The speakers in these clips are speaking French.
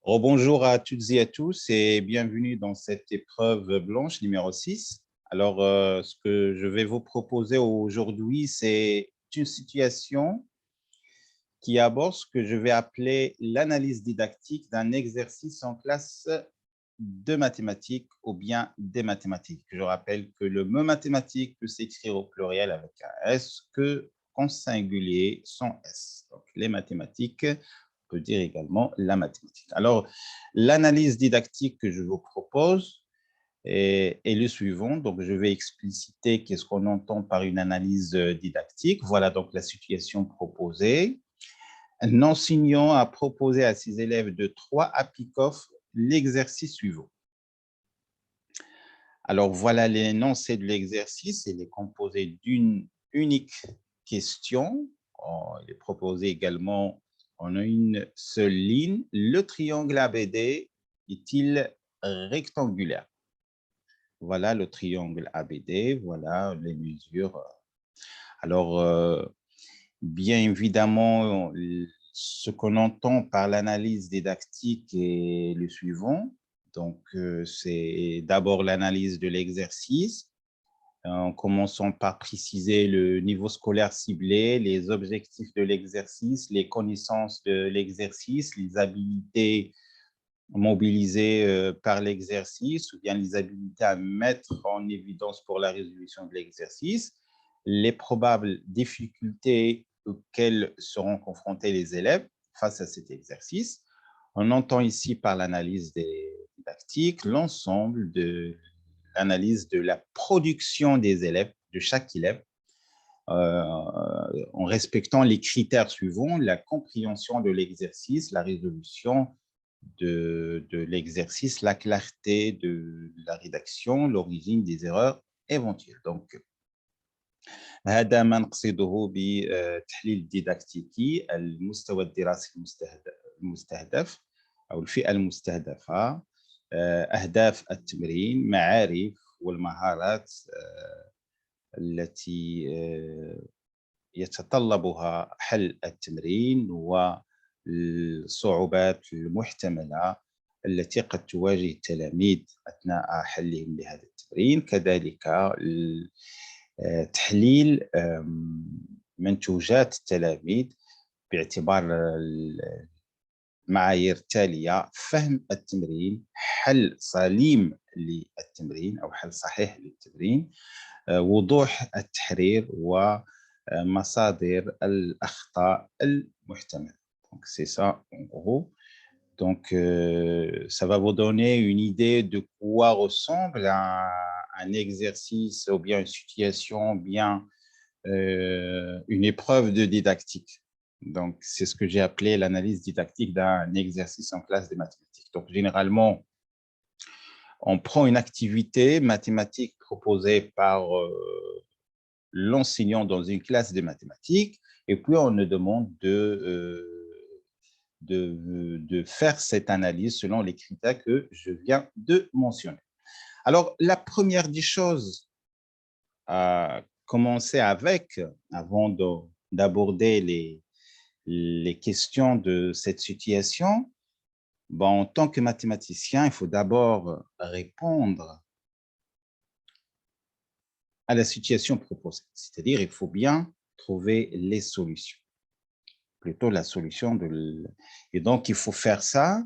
Rebonjour à toutes et à tous et bienvenue dans cette épreuve blanche numéro 6. Alors, ce que je vais vous proposer aujourd'hui, c'est une situation qui aborde ce que je vais appeler l'analyse didactique d'un exercice en classe de mathématiques ou bien des mathématiques. Je rappelle que le mot mathématique peut s'écrire au pluriel avec un S qu'en singulier sans S. Donc, les mathématiques, on peut dire également la mathématique. Alors, l'analyse didactique que je vous propose est le suivant. Donc, je vais expliciter qu'est-ce qu'on entend par une analyse didactique. Voilà donc la situation proposée. Un enseignant a proposé à ses élèves de 3 à pick-off l'exercice suivant. Alors, voilà l'énoncé de l'exercice. Il est composé d'une unique question. Il est proposé également en une seule ligne. Le triangle ABD est-il rectangulaire? Voilà le triangle ABD. Voilà les mesures. Alors, bien évidemment, ce qu'on entend par l'analyse didactique est le suivant. Donc, c'est d'abord l'analyse de l'exercice, en commençant par préciser le niveau scolaire ciblé, les objectifs de l'exercice, les connaissances de l'exercice, les habilités mobilisées par l'exercice ou bien les habilités à mettre en évidence pour la résolution de l'exercice, les probables difficultés auxquelles seront confrontés les élèves face à cet exercice. On entend ici par l'analyse didactique l'ensemble de l'analyse de la production des élèves, de chaque élève, en respectant les critères suivants, la compréhension de l'exercice, la résolution de l'exercice, la clarté de la rédaction, l'origine des erreurs éventuelles. Donc, هذا ما نقصده بالتحليل الديداكتيكي المستوى الدراسي المستهدف أو الفئة المستهدفة، أهداف التمرين، معارف والمهارات التي يتطلبها حل التمرين والصعوبات المحتملة التي قد تواجه التلاميذ أثناء حلهم لهذا التمرين، كذلك تحليل منتوجات التلاميذ باعتبار المعايير التالية: فهم التمرين، حل سليم للتمرين أو حل صحيح للتمرين، وضوح التحرير ومصادر الأخطاء المحتملة. Donc, c'est ça en gros. Donc, ça va vous donner une idée de quoi ressemble un exercice ou bien une situation, ou bien une épreuve de didactique. Donc, c'est ce que j'ai appelé l'analyse didactique d'un exercice en classe de mathématiques. Donc, généralement, on prend une activité mathématique proposée par l'enseignant dans une classe de mathématiques et puis on nous demande de faire cette analyse selon les critères que je viens de mentionner. Alors, la première des choses à commencer avec, avant d'aborder les questions de cette situation, en tant que mathématicien, il faut d'abord répondre à la situation proposée. C'est-à-dire, il faut bien trouver les solutions. Plutôt la solution et donc, il faut faire ça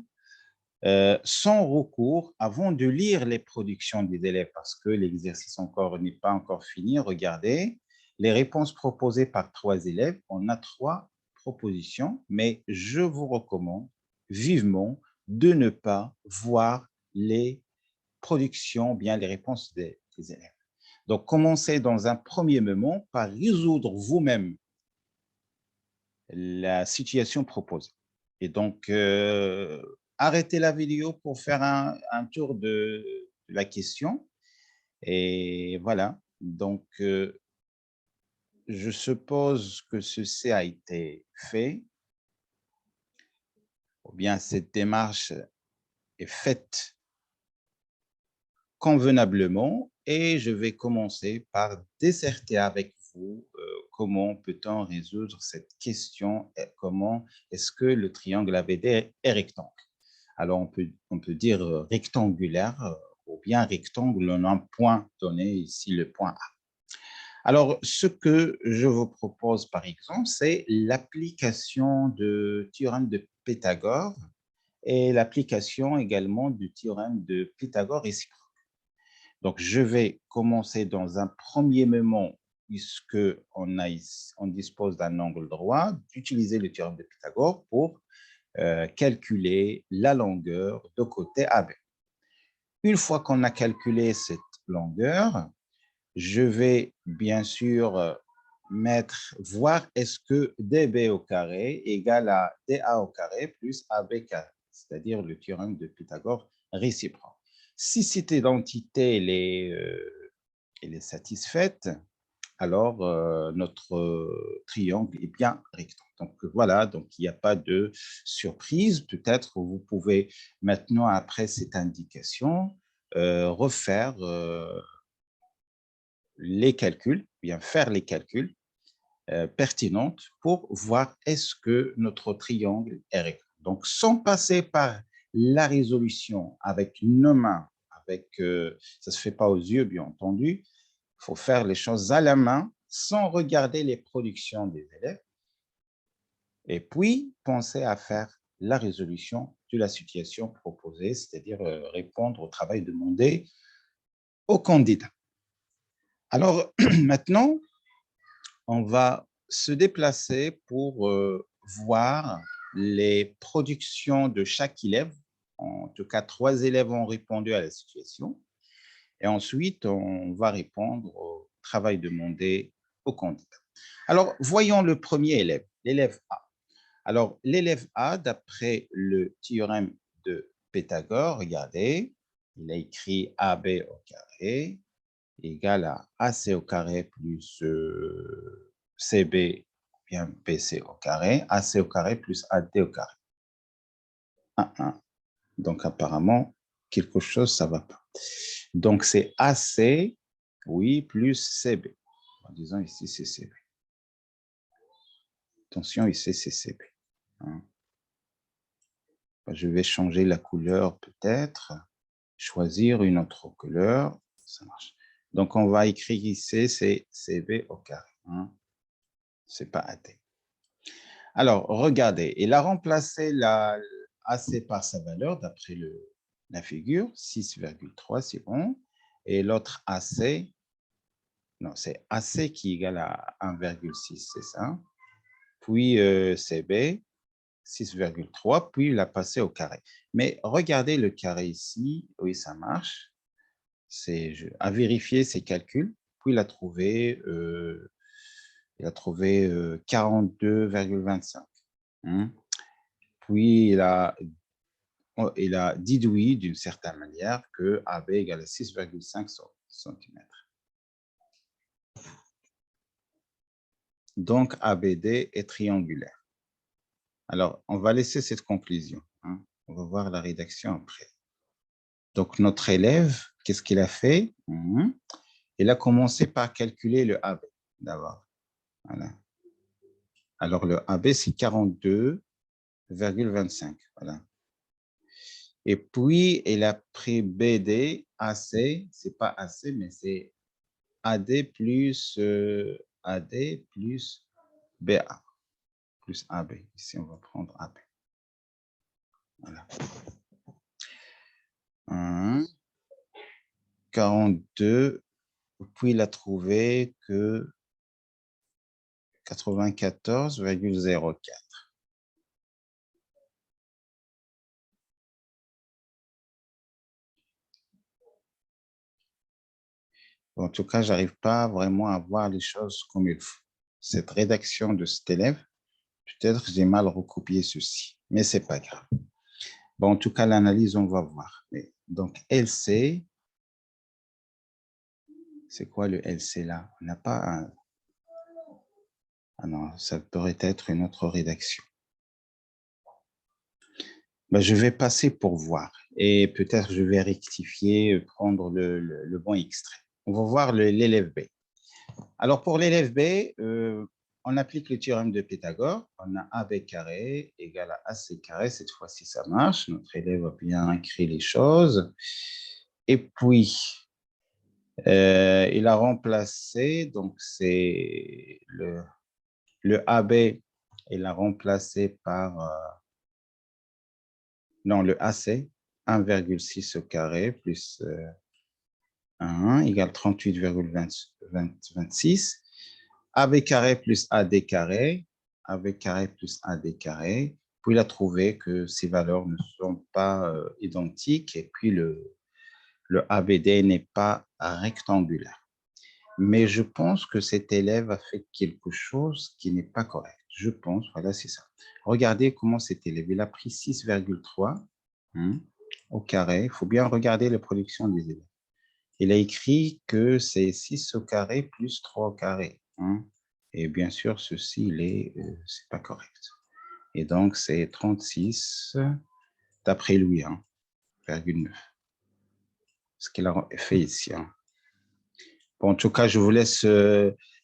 sans recours avant de lire les productions des élèves parce que l'exercice n'est pas encore fini. Regardez, les réponses proposées par 3 élèves, on a 3 propositions, mais je vous recommande vivement de ne pas voir les productions, bien les réponses des élèves. Donc, commencez dans un premier moment par résoudre vous-même la situation proposée. Et donc, arrêtez la vidéo pour faire un tour de la question. Et voilà. Donc, je suppose que ceci a été fait, ou bien cette démarche est faite convenablement. Et je vais commencer par disserter avec vous comment peut-on résoudre cette question et comment est-ce que le triangle ABD est rectangle. Alors, on peut dire rectangulaire ou bien rectangle en un point donné, ici le point A. Alors, ce que je vous propose, par exemple, c'est l'application du théorème de Pythagore et l'application également du théorème de Pythagore réciproque. Donc, je vais commencer dans un premier moment, puisque on dispose d'un angle droit, d'utiliser le théorème de Pythagore pour calculer la longueur de côté AB. Une fois qu'on a calculé cette longueur, je vais bien sûr voir est-ce que DB au carré égale à DA au carré plus AB carré, c'est-à-dire le théorème de Pythagore réciproque. Si cette identité elle est satisfaite, alors notre triangle est bien rectangle. Donc voilà, donc il n'y a pas de surprise. Peut-être vous pouvez maintenant, après cette indication, refaire les calculs, bien faire les calculs pertinents pour voir est-ce que notre triangle est rectangle. Donc sans passer par la résolution avec nos mains, ça ne se fait pas aux yeux, bien entendu, il faut faire les choses à la main sans regarder les productions des élèves et puis penser à faire la résolution de la situation proposée, c'est-à-dire répondre au travail demandé au candidat. Alors maintenant, on va se déplacer pour voir les productions de chaque élève. En tout cas, 3 élèves ont répondu à la situation. Et ensuite, on va répondre au travail demandé au candidat. Alors, voyons le premier élève, l'élève A. Alors, l'élève A, d'après le théorème de Pythagore, regardez, il a écrit AB au carré égale à AC au carré plus CB bien BC au carré, AC au carré plus AD au carré. 1, 1. Donc, apparemment, quelque chose, ça ne va pas. Donc, c'est AC, oui, plus CB. En disant ici, c'est CB. Attention, ici, c'est CB. Je vais changer la couleur peut-être, choisir une autre couleur, ça marche. Donc, on va écrire ici, c'est CB au carré. Ce n'est pas AD. Alors, regardez, il a remplacé la AC par sa valeur d'après la figure, 6,3, c'est bon. Et l'autre AC, non, c'est AC qui est égal à 1,6, c'est ça. Puis CB, 6,3, puis il a passé au carré. Mais regardez le carré ici, oui, ça marche. C'est à vérifier ses calculs. Puis il a trouvé 42,25. Puis il a déduit d'une certaine manière que AB égale à 6,5 cm. Donc, ABD est triangulaire. Alors, on va laisser cette conclusion. On va voir la rédaction après. Donc, notre élève, qu'est-ce qu'il a fait? Il a commencé par calculer le AB d'abord. Voilà. Alors, le AB, c'est 42,25. Voilà. Et puis, il a pris BD, AC, c'est pas AC, mais c'est AD plus BA, plus AB. Ici, on va prendre AB. Voilà. 42, puis il a trouvé que 94,04. En tout cas, je n'arrive pas vraiment à voir les choses comme il faut. Cette rédaction de cet élève, peut-être j'ai mal recopié ceci, mais ce n'est pas grave. Bon, en tout cas, l'analyse, on va voir. Donc, LC, c'est quoi le LC là? On n'a pas un... Ah non, ça pourrait être une autre rédaction. Ben, je vais passer pour voir et peut-être je vais rectifier, prendre le bon extrait. On va voir l'élève B. Alors, pour l'élève B, on applique le théorème de Pythagore. On a AB carré égale à AC carré. Cette fois-ci, ça marche. Notre élève a bien écrit les choses. Et puis, il a remplacé, donc c'est le AB, il a remplacé par, non, le AC, 1,6 au carré plus 1 égale 38,26. AB carré plus AD carré, AB carré plus AD carré. Puis il a trouvé que ces valeurs ne sont pas identiques et puis le ABD n'est pas rectangulaire. Mais je pense que cet élève a fait quelque chose qui n'est pas correct. Je pense, voilà, c'est ça. Regardez comment cet élève, il a pris 6,3 au carré. Il faut bien regarder la production des élèves. Il a écrit que c'est 6 au carré plus 3 au carré. Et bien sûr, ceci, c'est pas correct. Et donc, c'est 36, d'après lui, 0,9. Ce qu'il a fait ici. Bon, en tout cas, je vous laisse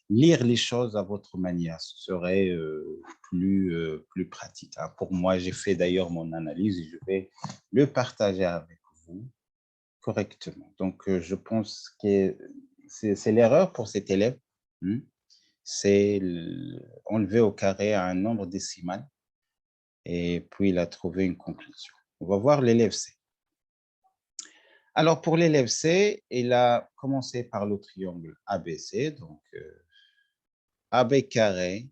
lire les choses à votre manière. Ce serait plus pratique. Pour moi, j'ai fait d'ailleurs mon analyse et je vais le partager avec vous correctement. Donc, je pense que c'est l'erreur pour cet élève. C'est enlever au carré un nombre décimal et puis il a trouvé une conclusion. On va voir l'élève C. Alors, pour l'élève C, il a commencé par le triangle ABC, donc AB carré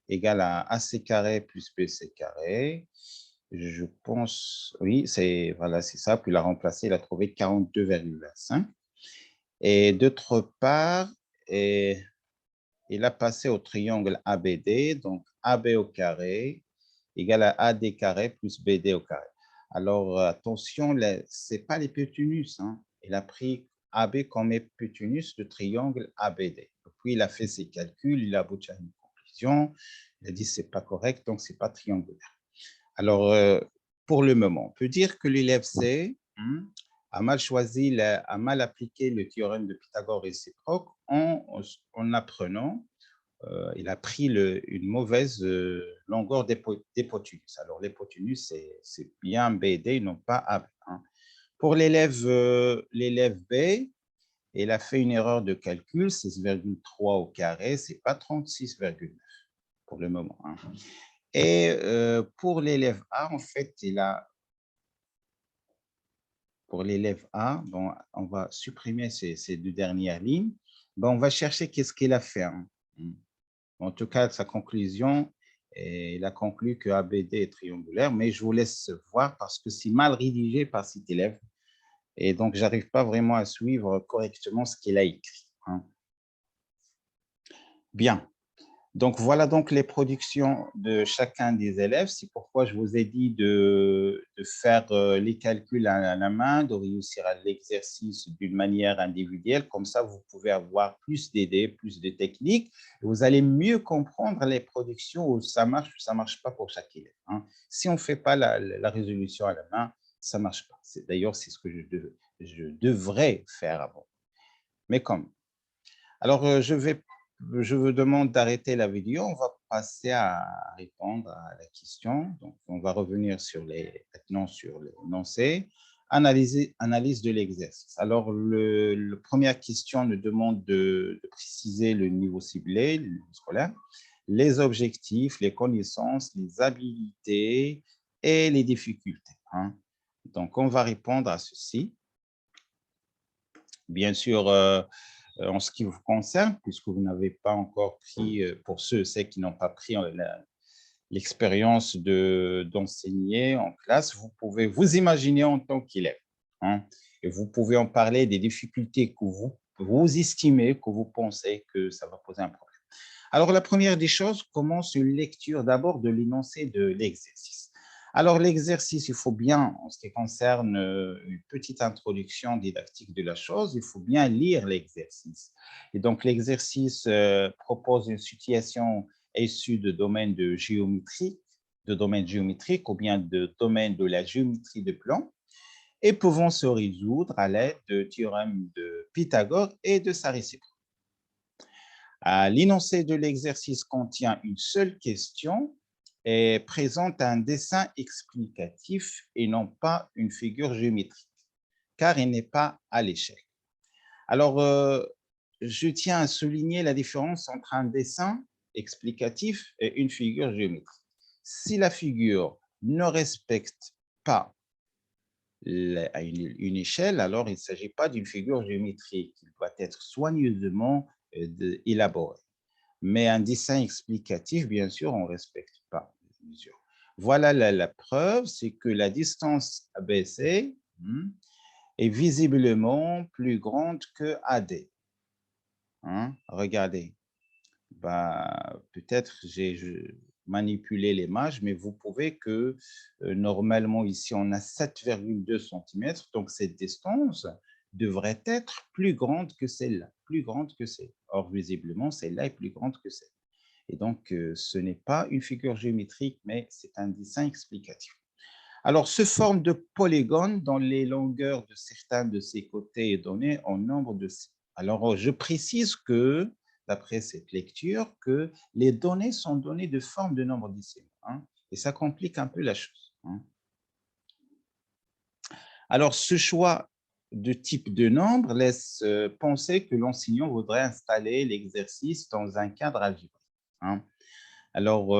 égale à AC carré plus BC carré. Je pense, oui, voilà, c'est ça. Puis il a remplacé, il a trouvé 42,25. Et d'autre part, il a passé au triangle ABD, donc AB au carré égale à AD carré plus BD au carré. Alors, attention, ce n'est pas l'hypoténuse. Il a pris AB comme hypoténuse du triangle ABD. Puis, il a fait ses calculs, il a abouti à une conclusion. Il a dit que ce n'est pas correct, donc ce n'est pas triangulaire. Alors, pour le moment, on peut dire que l'élève C a mal choisi, a mal appliqué le théorème de Pythagore réciproque en apprenant il a pris une mauvaise longueur d'hypoténuse. Alors, l'hypoténuse, c'est bien BD, non pas AB. Pour l'élève B, il a fait une erreur de calcul, 6,3 au carré, ce n'est pas 36,9 pour le moment. Et pour l'élève A, en fait, pour l'élève A, bon, on va supprimer ces deux dernières lignes. Bon, on va chercher qu'est-ce qu'il a fait. En tout cas, sa conclusion, il a conclu que ABD est triangulaire, mais je vous laisse voir parce que c'est mal rédigé par cet élève. Et donc, je n'arrive pas vraiment à suivre correctement ce qu'il a écrit. Bien. Donc, voilà donc les productions de chacun des élèves. C'est pourquoi je vous ai dit de faire les calculs à la main, de réussir à l'exercice d'une manière individuelle. Comme ça, vous pouvez avoir plus d'idées, plus de techniques. Et vous allez mieux comprendre les productions où ça marche ou ça ne marche pas pour chaque élève. Si on ne fait pas la résolution à la main, ça ne marche pas. D'ailleurs, c'est ce que je devrais faire avant. Mais comme. Alors, je vous demande d'arrêter la vidéo. On va passer à répondre à la question. Donc, on va revenir maintenant sur l'énoncé. Analyse de l'exercice. Alors, la première question nous demande de préciser le niveau ciblé, le niveau scolaire, les objectifs, les connaissances, les habilités et les difficultés. Donc, on va répondre à ceci. Bien sûr, en ce qui vous concerne, puisque vous n'avez pas encore pris, pour ceux qui n'ont pas pris l'expérience d'enseigner en classe, vous pouvez vous imaginer en tant qu'élève. Et vous pouvez en parler des difficultés que vous estimez, que vous pensez que ça va poser un problème. Alors, la première des choses commence une lecture d'abord de l'énoncé de l'exercice. Alors, l'exercice, il faut bien, en ce qui concerne une petite introduction didactique de la chose, il faut bien lire l'exercice. Et donc, l'exercice propose une situation issue de domaines de géométrie, de domaines géométriques ou bien de domaines de la géométrie de plan et pouvant se résoudre à l'aide de théorème de Pythagore et de sa réciproque. L'énoncé de l'exercice contient une seule question et présente un dessin explicatif et non pas une figure géométrique, car il n'est pas à l'échelle. Alors, je tiens à souligner la différence entre un dessin explicatif et une figure géométrique. Si la figure ne respecte pas une échelle, alors il ne s'agit pas d'une figure géométrique. Il doit être soigneusement élaboré. Mais un dessin explicatif, bien sûr, on ne respecte pas les mesures. Voilà la preuve, c'est que la distance ABC est visiblement plus grande que AD. Regardez, peut-être j'ai manipulé l'image, mais vous pouvez que normalement ici on a 7,2 cm, donc cette distance devrait être plus grande que celle-là, plus grande que celle-là. Or, visiblement, celle-là est plus grande que celle-là. Et donc, ce n'est pas une figure géométrique, mais c'est un dessin explicatif. Alors, se forme de polygones dont les longueurs de certains de ces côtés est donnée en nombre de... Alors, je précise que, d'après cette lecture, que les données sont données de forme de nombre décimaux. Et ça complique un peu la chose. Alors, ce choix de type de nombre laisse penser que l'enseignant voudrait installer l'exercice dans un cadre algébrique. Alors,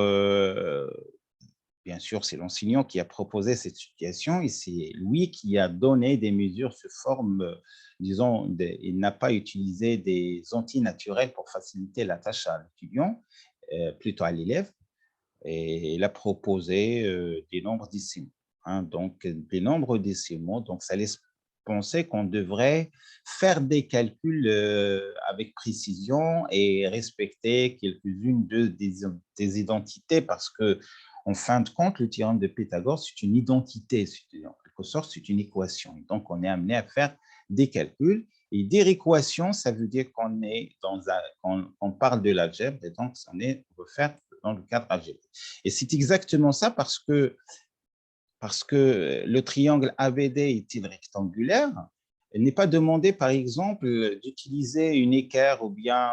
bien sûr, c'est l'enseignant qui a proposé cette situation et c'est lui qui a donné des mesures sous forme, disons, il n'a pas utilisé des antinaturels pour faciliter la tâche à l'étudiant, plutôt à l'élève, et il a proposé des nombres décimaux. Donc, des nombres décimaux, donc ça laisse penser qu'on devrait faire des calculs avec précision et respecter quelques-unes des identités parce que, en fin de compte, le théorème de Pythagore, c'est une identité, en quelque sorte, c'est une équation. Donc, on est amené à faire des calculs. Et dire équation, ça veut dire qu'on est on parle de l'algèbre, et donc on veut faire dans le cadre algébrique. Et c'est exactement ça parce que le triangle ABD est-il rectangulaire, il n'est pas demandé, par exemple, d'utiliser une équerre ou bien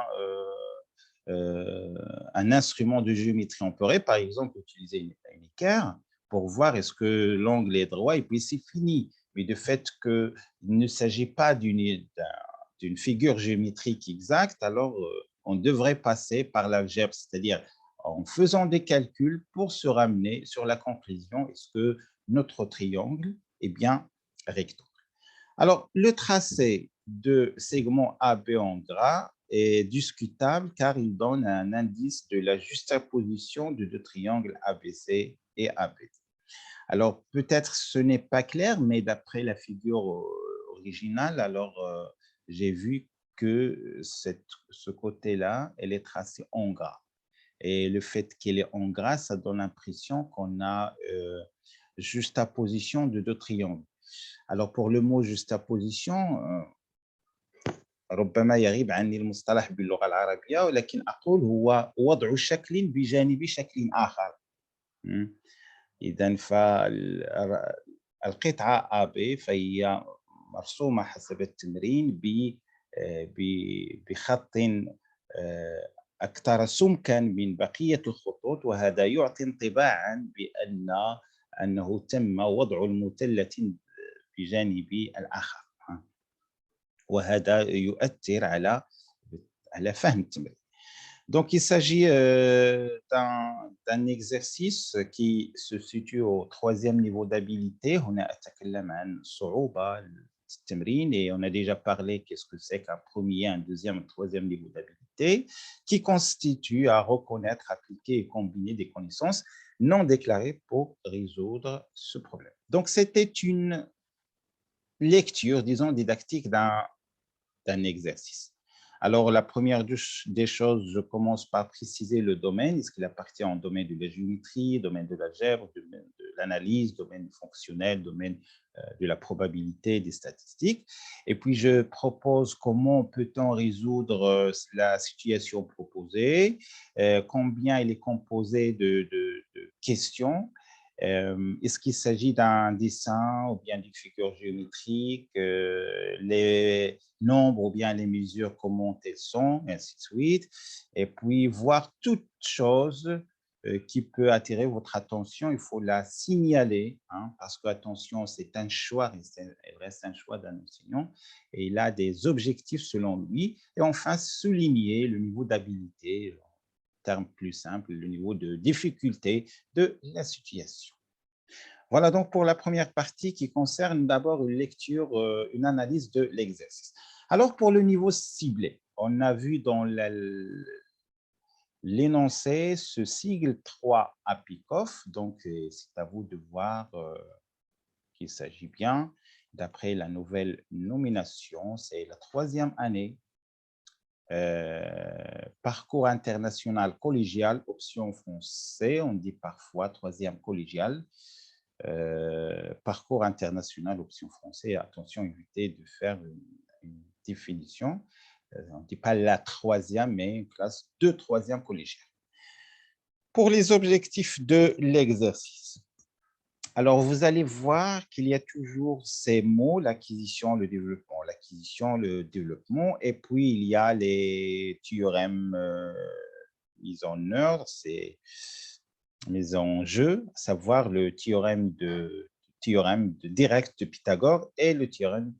un instrument de géométrie. On pourrait, par exemple, utiliser une équerre pour voir est-ce que l'angle est droit et puis c'est fini. Mais de fait qu'il ne s'agit pas d'une figure géométrique exacte, alors on devrait passer par l'algèbre, c'est-à-dire en faisant des calculs pour se ramener sur la conclusion, est-ce que notre triangle est bien rectangle. Alors, le tracé de segment AB en gras est discutable car il donne un indice de la juxtaposition de deux triangles ABC et ABD. Alors, peut-être ce n'est pas clair, mais d'après la figure originale, alors j'ai vu que ce côté-là, elle est tracée en gras. Et le fait qu'elle est en gras, ça donne l'impression qu'on a juxtaposition de deux triangles. Alors, pour le mot juxtaposition, ربما يغيب عني المصطلح باللغة العربية ولكن أقول هو وضع شكل بجانب شكل آخر. إذن فالقطعة AB فهي مرسومة حسب التمرين بخط أكثر سمكا من بقية الخطوط وهذا يعطي انطباعا أنه تم وضع المثلث بجانب الآخر وهذا يؤثر على فهم التمرين. Donc, il s'agit d'un exercice qui se situe au troisième niveau d'habilité. هنا أتكلم عن صعوبة التمرين et on a déjà parlé qu'est-ce que c'est qu'un premier, un deuxième, un troisième niveau d'habilité qui constitue à reconnaître, appliquer et combiner des connaissances non déclarées pour résoudre ce problème. Donc, c'était une lecture, disons, didactique d'un exercice. Alors, la première des choses, je commence par préciser le domaine. Est-ce qu'il appartient au domaine de la géométrie, domaine de l'algèbre, domaine de l'analyse, domaine fonctionnel, domaine de la probabilité, des statistiques. Et puis, je propose comment peut-on résoudre la situation proposée, combien il est composé de questions Est-ce qu'il s'agit d'un dessin ou bien d'une figure géométrique, les nombres ou bien les mesures, comment elles sont, et ainsi de suite. Et puis, voir toute chose qui peut attirer votre attention, il faut la signaler, hein, parce que, attention, c'est un choix, elle reste un choix d'un enseignant, et il a des objectifs selon lui. Et enfin, souligner le niveau d'habilité, terme plus simple, le niveau de difficulté de la situation. Voilà donc pour la première partie qui concerne d'abord une lecture, une analyse de l'exercice. Alors pour le niveau ciblé, on a vu dans l'énoncé ce sigle 3 Apikoff, donc c'est à vous de voir qu'il s'agit bien. D'après la nouvelle nomination, c'est la 3e année. Parcours international collégial, option français, on dit parfois 3e collégial. Parcours international, option français. Attention, évitez de faire une définition. On ne dit pas la 3e, mais une classe de 3e collégiale. Pour les objectifs de l'exercice, alors vous allez voir qu'il y a toujours ces mots, l'acquisition, le développement, et puis il y a les théorèmes mis en ordre, c'est mis en jeu, à savoir le théorème de direct de Pythagore et le théorème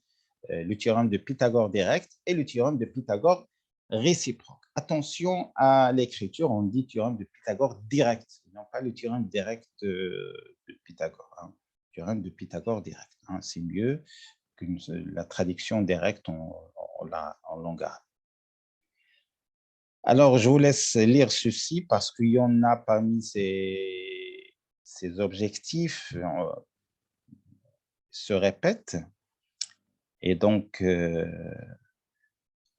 de Pythagore direct et le théorème de Pythagore réciproque. Attention à l'écriture, on dit théorème de Pythagore direct, non pas le théorème direct de Pythagore. Hein. Théorème de Pythagore direct, hein. C'est mieux que la traduction directe en langue arabe. Alors, je vous laisse lire ceci parce qu'il y en a parmi ces objectifs se répètent. Et donc,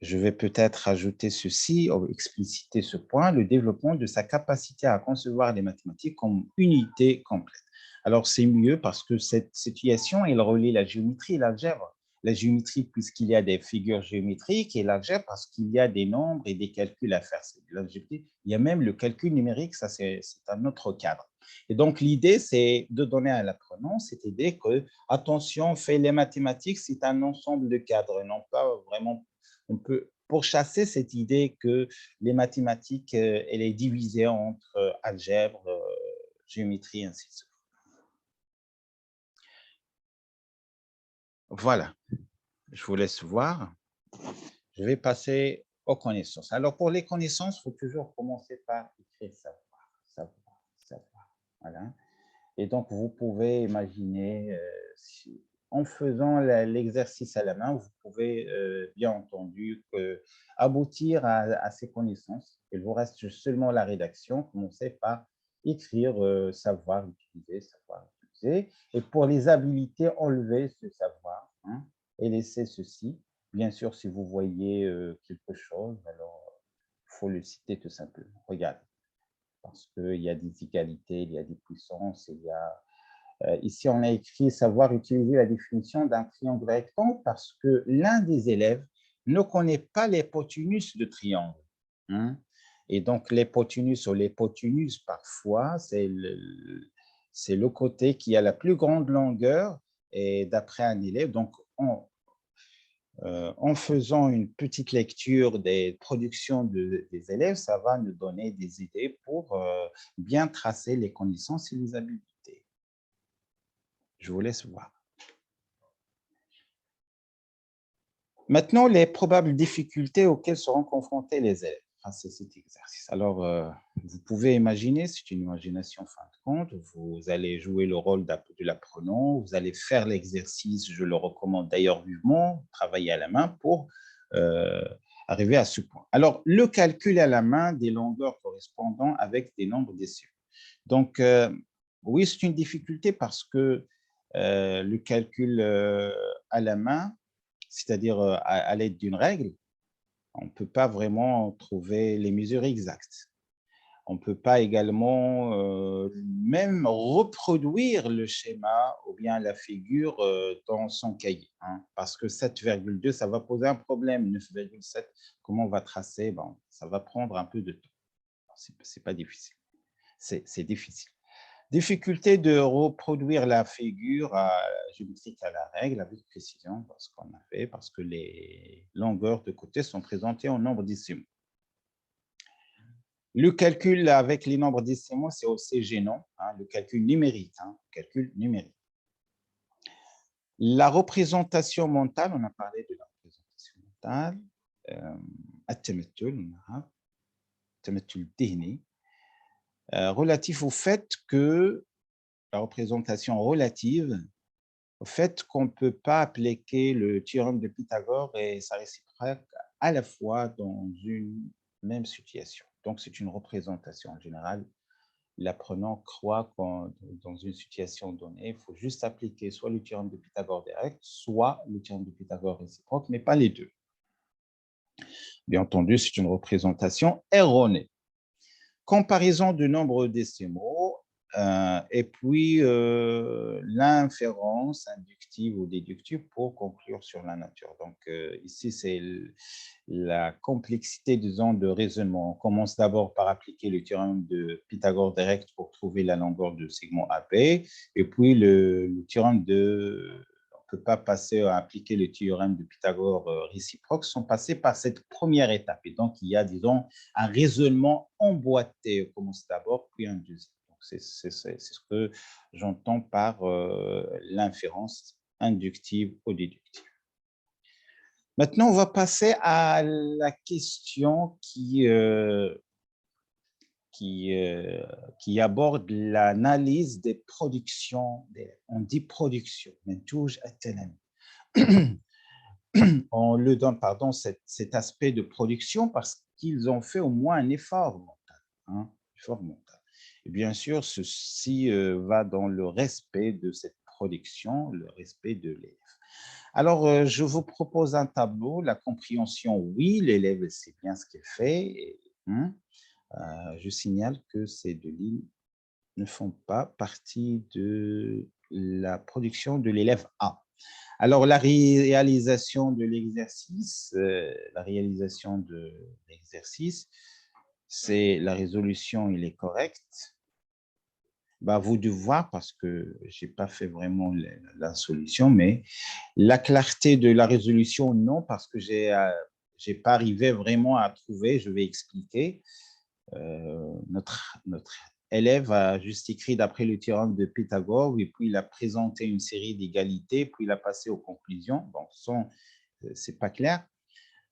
je vais peut-être ajouter ceci, ou expliciter ce point, le développement de sa capacité à concevoir les mathématiques comme unité complète. Alors, c'est mieux parce que cette situation, elle relie la géométrie et l'algèbre. La géométrie, puisqu'il y a des figures géométriques, et l'algèbre, parce qu'il y a des nombres et des calculs à faire. Il y a même le calcul numérique, ça, c'est un autre cadre. Et donc, l'idée, c'est de donner à l'apprenant cette idée que, attention, fait les mathématiques, c'est un ensemble de cadres, non pas vraiment. On peut pourchasser cette idée que les mathématiques, elle est divisée entre algèbre, géométrie, ainsi de suite. Voilà, je vous laisse voir. Je vais passer aux connaissances. Alors, pour les connaissances, il faut toujours commencer par écrire savoir, savoir, savoir. Voilà. Et donc, vous pouvez imaginer, en faisant l'exercice à la main, vous pouvez bien entendu aboutir à ces connaissances. Il vous reste seulement la rédaction. Commencez par écrire, savoir utiliser, savoir utiliser. Et pour les habilités, enlevez ce savoir, hein, et laissez ceci. Bien sûr, si vous voyez quelque chose, alors il faut le citer tout simplement. Regardez, parce qu'il y a des égalités, il y a des puissances, il y a ici, on a écrit savoir utiliser la définition d'un triangle rectangle parce que l'un des élèves ne connaît pas l'hypoténuse de triangle. Hein? Et donc, l'hypoténuse ou l'hypoténuse, parfois, c'est le côté qui a la plus grande longueur et d'après un élève. Donc, en faisant une petite lecture des productions des élèves, ça va nous donner des idées pour bien tracer les connaissances et les habiletés. Je vous laisse voir. Maintenant, les probables difficultés auxquelles seront confrontés les élèves grâce à cet exercice. Alors, vous pouvez imaginer, c'est une imagination fin de compte, vous allez jouer le rôle de l'apprenant, vous allez faire l'exercice, je le recommande d'ailleurs vivement, travailler à la main pour arriver à ce point. Alors, le calcul à la main des longueurs correspondant avec des nombres décimaux. Donc, oui, c'est une difficulté parce que le calcul à la main, c'est-à-dire à l'aide d'une règle, on ne peut pas vraiment trouver les mesures exactes. On ne peut pas également même reproduire le schéma ou bien la figure dans son cahier, hein, parce que 7,2, ça va poser un problème. 9,7, comment on va tracer? Ça va prendre un peu de temps. Ce n'est pas difficile. C'est difficile. Difficulté de reproduire la figure géométrique à la règle avec précision, parce qu'on a fait, parce que les longueurs de côté sont présentées en nombres décimaux. Le calcul avec les nombres décimaux, c'est aussi gênant, hein, le calcul numérique, calcul numérique. La représentation mentale, on a parlé de la représentation mentale, relatif au fait que la représentation relative au fait qu'on ne peut pas appliquer le théorème de Pythagore et sa réciproque à la fois dans une même situation. Donc, c'est une représentation en général. L'apprenant croit que dans une situation donnée, il faut juste appliquer soit le théorème de Pythagore direct, soit le théorème de Pythagore réciproque, mais pas les deux. Bien entendu, c'est une représentation erronée. Comparaison de nombres décimaux et puis l'inférence inductive ou déductive pour conclure sur la nature. Donc ici, c'est la complexité, disons, de raisonnement. On commence d'abord par appliquer le théorème de Pythagore direct pour trouver la longueur du segment AP, et puis le théorème de... On ne peut pas passer à appliquer le théorème de Pythagore réciproque sans passer par cette première étape. Et donc, il y a, disons, un raisonnement emboîté. On commence d'abord, puis un deuxième. C'est ce que j'entends par l'inférence inductive ou déductive. Maintenant, on va passer à la question qui aborde l'analyse des productions. On dit production, mais toujours on le donne, pardon, cet aspect de production parce qu'ils ont fait au moins un effort mental. Effort mental. Et bien sûr, ceci va dans le respect de cette production, le respect de l'élève. Alors, je vous propose un tableau. La compréhension, oui, l'élève sait bien ce qu'il fait. Et, je signale que ces deux lignes ne font pas partie de la production de l'élève A. Alors, la réalisation de l'exercice, c'est la résolution, il est correcte. Vous devez voir, parce que je n'ai pas fait vraiment la solution, mais la clarté de la résolution, non, parce que je n'ai pas arrivé vraiment à trouver, je vais expliquer. Notre élève a juste écrit d'après le théorème de Pythagore, et puis il a présenté une série d'égalités, puis il a passé aux conclusions. Bon, ce n'est pas clair.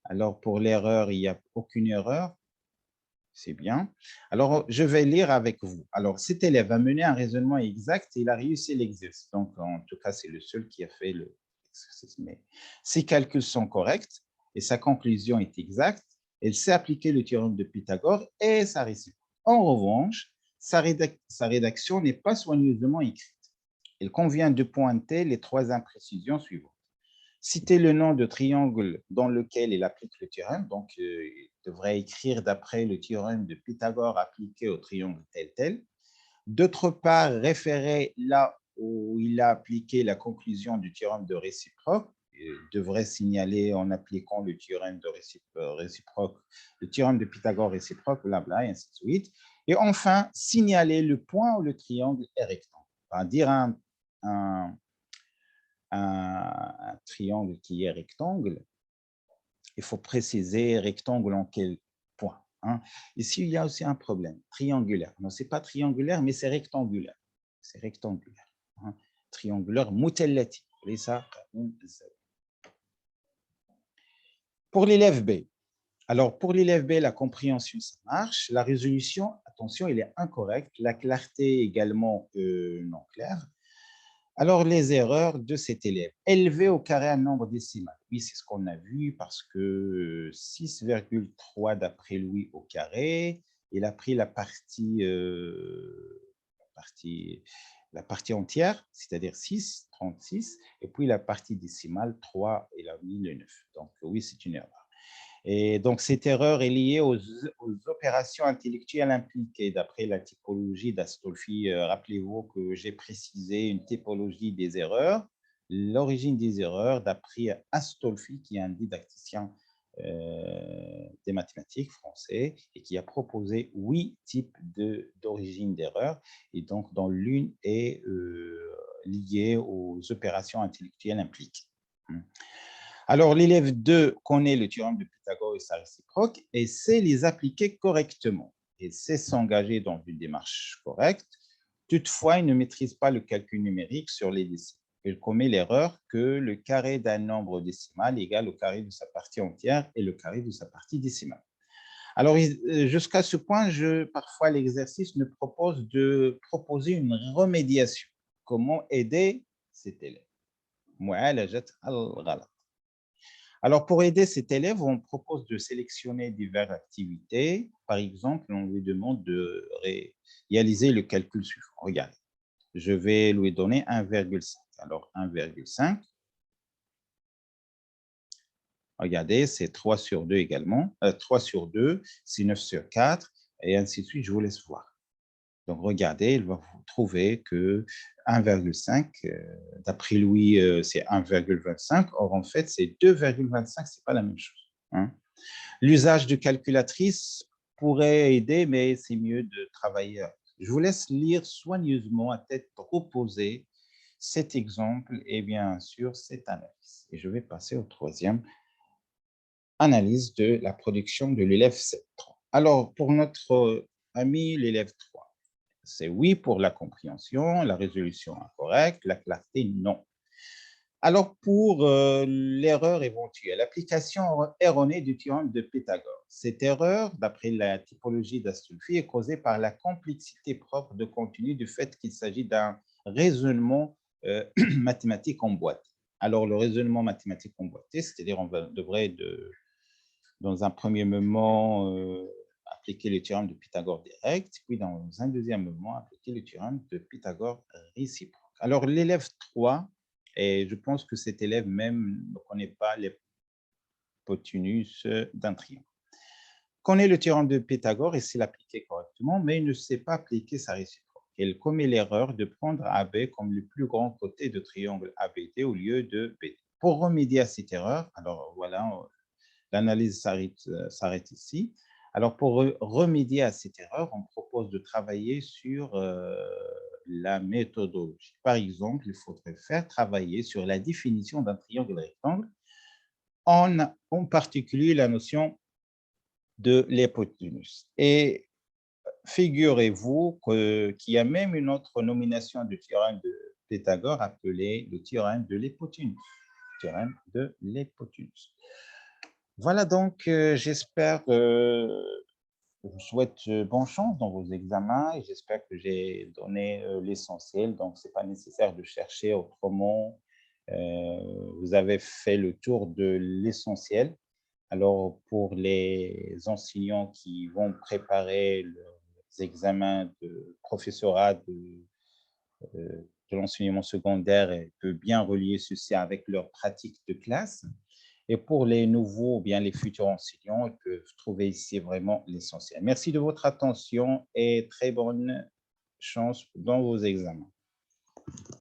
Alors, pour l'erreur, il n'y a aucune erreur. C'est bien. Alors, je vais lire avec vous. Alors, cet élève a mené un raisonnement exact et il a réussi l'exercice. Donc, en tout cas, c'est le seul qui a fait l'exercice. Mais ses calculs sont corrects et sa conclusion est exacte. Il sait appliquer le théorème de Pythagore et sa réciproque. En revanche, sa rédaction n'est pas soigneusement écrite. Il convient de pointer les trois imprécisions suivantes. Citer le nom de triangle dans lequel il applique le théorème. Donc, il devrait écrire d'après le théorème de Pythagore appliqué au triangle tel. D'autre part, référer là où il a appliqué la conclusion du théorème de réciproque. Il devrait signaler en appliquant le théorème de réciproque, le théorème de Pythagore réciproque, blabla, et ainsi de suite. Et enfin, signaler le point où le triangle est rectangle. Dire un triangle qui est rectangle, il faut préciser rectangle en quel point. Ici, il y a aussi un problème, triangulaire. Non, ce n'est pas triangulaire, mais c'est rectangulaire. C'est rectangulaire. Triangulaire mutellati. Pour l'élève B. Alors, pour l'élève B, la compréhension, ça marche. La résolution, attention, elle est incorrecte. La clarté également non claire. Alors, les erreurs de cet élève. Élever au carré un nombre décimal. Oui, c'est ce qu'on a vu parce que 6,3 d'après Louis au carré, il a pris la partie entière, c'est-à-dire 6, 36, et puis la partie décimale, 3, il a mis le 9. Donc, oui, c'est une erreur. Et donc, cette erreur est liée aux opérations intellectuelles impliquées. D'après la typologie d'Astolfi, rappelez-vous que j'ai précisé une typologie des erreurs. L'origine des erreurs, d'après Astolfi, qui est un didacticien des mathématiques français et qui a proposé 8 types d'origine d'erreur. Et donc, dont l'une est liée aux opérations intellectuelles impliquées. Alors, l'élève 2 connaît le théorème de Pythagore et sa réciproque et sait les appliquer correctement et sait s'engager dans une démarche correcte. Toutefois, il ne maîtrise pas le calcul numérique sur les décimales. Il commet l'erreur que le carré d'un nombre décimal égale au carré de sa partie entière et le carré de sa partie décimale. Alors, jusqu'à ce point, parfois, l'exercice me propose de proposer une remédiation. Comment aider cet élève? Alors, pour aider cet élève, on propose de sélectionner diverses activités. Par exemple, on lui demande de réaliser le calcul suivant. Regardez, je vais lui donner 1,5. Alors, 1,5, regardez, c'est 3 sur 2 également. 3 sur 2, c'est 9 sur 4, et ainsi de suite, je vous laisse voir. Donc, regardez, il va vous trouver que 1,5, d'après lui, c'est 1,25. Or, en fait, c'est 2,25, ce n'est pas la même chose. Hein. L'usage de calculatrice pourrait aider, mais c'est mieux de travailler. Je vous laisse lire soigneusement à tête reposée cet exemple et bien sûr cette analyse. Et je vais passer au troisième, analyse de la production de l'élève 7. Alors, pour notre ami l'élève 3, c'est oui pour la compréhension, la résolution incorrecte, la clarté non. Alors, pour l'erreur éventuelle, application erronée du théorème de Pythagore. Cette erreur, d'après la typologie d'Astolfi, est causée par la complexité propre de contenu du fait qu'il s'agit d'un raisonnement mathématique emboîté. Alors, le raisonnement mathématique emboîté, c'est-à-dire on devrait, dans un premier moment, appliquer le théorème de Pythagore direct, puis dans un deuxième moment, appliquer le théorème de Pythagore réciproque. Alors, l'élève 3, et je pense que cet élève même ne connaît pas l'hypoténuse d'un triangle. Connaît le théorème de Pythagore et sait l'appliquer correctement, mais il ne sait pas appliquer sa réciproque. Il commet l'erreur de prendre AB comme le plus grand côté de triangle ABD au lieu de BD. Pour remédier à cette erreur, alors voilà, l'analyse s'arrête ici. Alors, pour remédier à cette erreur, on propose de travailler sur la méthodologie. Par exemple, il faudrait faire travailler sur la définition d'un triangle rectangle, en particulier la notion de l'hypoténuse. Et figurez-vous qu'il y a même une autre nomination du théorème de Pythagore appelé le théorème de l'hypoténuse. Théorème de l'hypoténuse. Voilà donc, j'espère, je vous souhaite bonne chance dans vos examens et j'espère que j'ai donné l'essentiel. Donc, ce n'est pas nécessaire de chercher autrement. Vous avez fait le tour de l'essentiel. Alors, pour les enseignants qui vont préparer les examens de professorat de l'enseignement secondaire, ils peuvent bien relier ceci avec leur pratique de classe. Et pour les nouveaux ou bien les futurs enseignants, ils peuvent trouver ici vraiment l'essentiel. Merci de votre attention et très bonne chance dans vos examens.